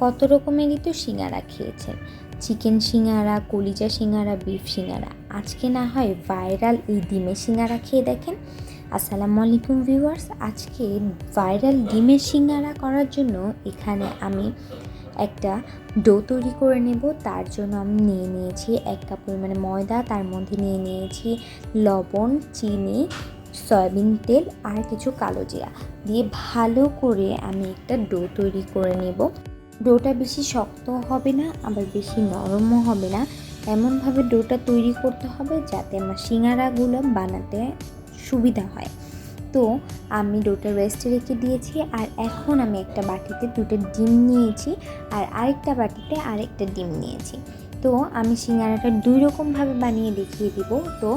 কত রকমেরই তো সিঙ্গারা খেয়েছেন, চিকেন সিঙ্গারা, কলিজা সিঙ্গারা, বিফ সিঙ্গারা। আজকে না হয় ভাইরাল এই ডিমের সিঙ্গারা খেয়ে দেখেন। আসসালামু আলাইকুম ভিউয়ার্স, আজকে ভাইরাল ডিমের সিঙ্গারা করার জন্য এখানে আমি একটা ডো তৈরি করে নেব। তার জন্য আমি নিয়ে নিয়েছি 1 কাপ পরিমাণে ময়দা, তার মধ্যে নিয়ে নিয়েছি লবণ, চিনি, সয়াবিন তেল আর কিছু কালো জিরা দিয়ে ভালো করে আমি একটা ডো তৈরি করে নেব। ডোটা বেশি শক্ত হবে না, আবার বেশি নরমও হবে না, এমনভাবে ডোটা তৈরি করতে হবে যাতে আমার সিঙ্গারাগুলো বানাতে সুবিধা হয়। তো আমি ডোটা রেস্টে রেখে দিয়েছি, আর এখন আমি একটা বাটিতে 2টা ডিম নিয়েছি আর আরেকটা বাটিতে আরেকটা ডিম নিয়েছি। তো আমি সিঙ্গারাটা 2 রকমভাবে বানিয়ে দেখিয়ে দিব। তো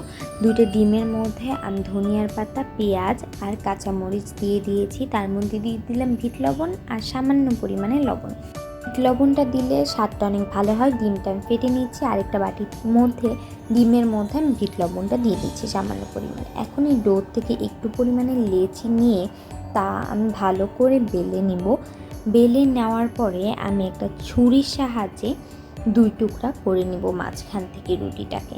2টা ডিমের মধ্যে আমি ধনিয়ার পাতা, পেঁয়াজ আর কাঁচামরিচ দিয়ে দিয়েছি, তার মধ্যে দিয়ে দিলাম বিট লবণ আর সামান্য পরিমাণে লবণ। বিট লবণটা দিলে স্বাদটা অনেক ভালো হয়। ডিমটা আমি ফেটে নিচ্ছি, আরেকটা বাটির মধ্যে ডিমের মধ্যে আমি বিট লবণটা দিয়ে দিচ্ছি সামান্য পরিমাণে। এখন এই ডো থেকে একটু পরিমাণে লেচি নিয়ে তা আমি ভালো করে বেলে নিব। বেলে নেওয়ার পরে আমি একটা ছুরির সাহায্যে 2 টুকরা করে নিব মাঝখান থেকে রুটিটাকে।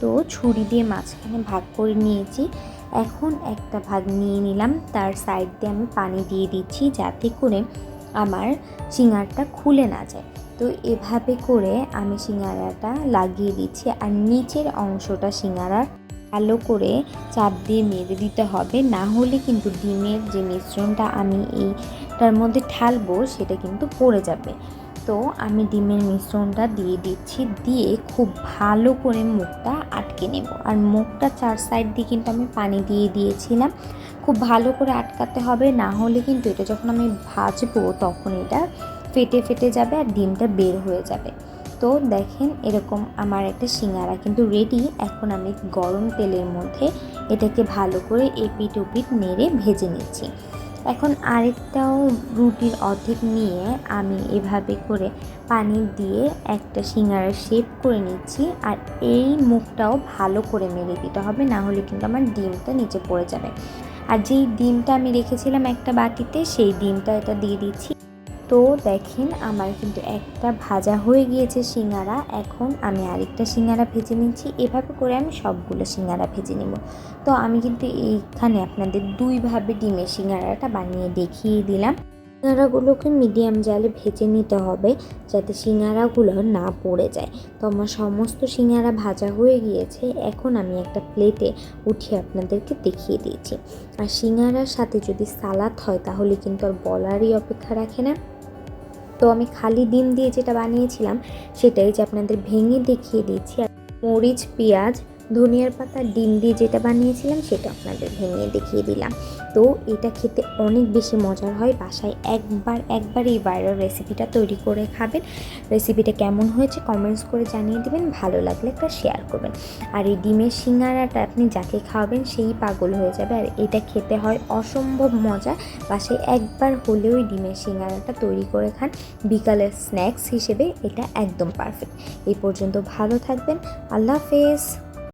তো ছুরি দিয়ে মাঝখানে ভাগ করে নিয়েছি। এখন একটা ভাগ নিয়ে নিলাম, তার সাইড দিয়ে আমি পানি দিয়ে দিচ্ছি যাতে করে আমার সিঙ্গারাটা খুলে না যায়। তো এভাবে করে আমি সিঙ্গারাটা লাগিয়ে দিচ্ছি, আর নিচের অংশটা সিঙ্গারার ভালো করে চাপ দিয়ে মেরে দিতে হবে, না হলে কিন্তু ডিমের যে মিশ্রণটা আমি এইটার মধ্যে ঢালবো সেটা কিন্তু পড়ে যাবে। তো আমি ডিমের মিশ্রণটা দিয়ে দিচ্ছি, দিয়ে খুব ভালো করে মুখটা আটকে নেব। আর মুখটা 4 সাইড দিয়ে কিন্তু আমি পানি দিয়ে দিয়েছিলাম, খুব ভালো করে আটকাতে হবে, না হলে কিন্তু এটা যখন আমি ভাজবো তখন এটা ফেটে ফেটে যাবে আর ডিমটা বের হয়ে যাবে। তো দেখেন এরকম আমার একটা সিঙ্গারা কিন্তু রেডি। এখন আমি গরম তেলের মধ্যে এটাকে ভালো করে এপিট ওপিট নেড়ে ভেজে নিচ্ছি। এখন আরেকটাও রুটির অর্ধেক নিয়ে আমি এভাবে করে পানি দিয়ে একটা সিঙ্গারার শেপ করে নিচ্ছি, আর এই মুখটাও ভালো করে মেরে দিতে হবে, না হলে কিন্তু আমার ডিমটা নিচে পড়ে যাবে। আর যেই ডিমটা আমি রেখেছিলাম একটা বাটিতে, সেই ডিমটা এটা দিয়ে দিচ্ছি। তো দেখেন আমার কিন্তু একটা ভাজা হয়ে গিয়েছে সিঙ্গারা। এখন আমি আরেকটা সিঙ্গারা ভেজে নিচ্ছি। এভাবে করে আমি সবগুলো সিঙ্গারা ভেজে নেব। তো আমি কিন্তু এইখানে আপনাদের 2ভাবে ডিমের সিঙ্গারাটা বানিয়ে দেখিয়ে দিলাম। সিঙ্গারাগুলোকে মিডিয়াম জালে ভেজে নিতে হবে যাতে সিঙ্গারাগুলো না পড়ে যায়। তো আমার সমস্ত সিঙ্গারা ভাজা হয়ে গিয়েছে। এখন আমি একটা প্লেটে উঠিয়ে আপনাদেরকে দেখিয়ে দিয়েছি। আর সিঙ্গারার সাথে যদি সালাদ হয় তাহলে কিন্তু আর বলারই অপেক্ষা রাখে না। তো আমি খালি ডিম দিয়ে যেটা বানিয়েছিলাম সেটাই যে আপনাদের ভেঙে দেখিয়ে দিচ্ছি। আর মরিচ, পেঁয়াজ, ধনিয়ার পাতা, ডিম দিয়ে যেটা বানিয়েছিলাম সেটা আপনাদের ভেঙে দেখিয়ে দিলাম। তো এটা খেতে অনেক বেশি মজার হয়। বাসায় একবার এই ভাইরাল রেসিপিটা তৈরি করে খাবেন। রেসিপিটা কেমন হয়েছে কমেন্টস করে জানিয়ে দেবেন, ভালো লাগলে একটা শেয়ার করবেন। আর এই ডিমের সিঙ্গারাটা আপনি যাকে খাওয়াবেন সেই পাগল হয়ে যাবে। আর এটা খেতে হয় অসম্ভব মজা। বাসায় একবার হলেও এই ডিমের সিঙ্গারাটা তৈরি করে খান, বিকালের স্ন্যাক্স হিসেবে এটা একদম পারফেক্ট। এই পর্যন্ত ভালো থাকবেন, আল্লাহ হাফেজ।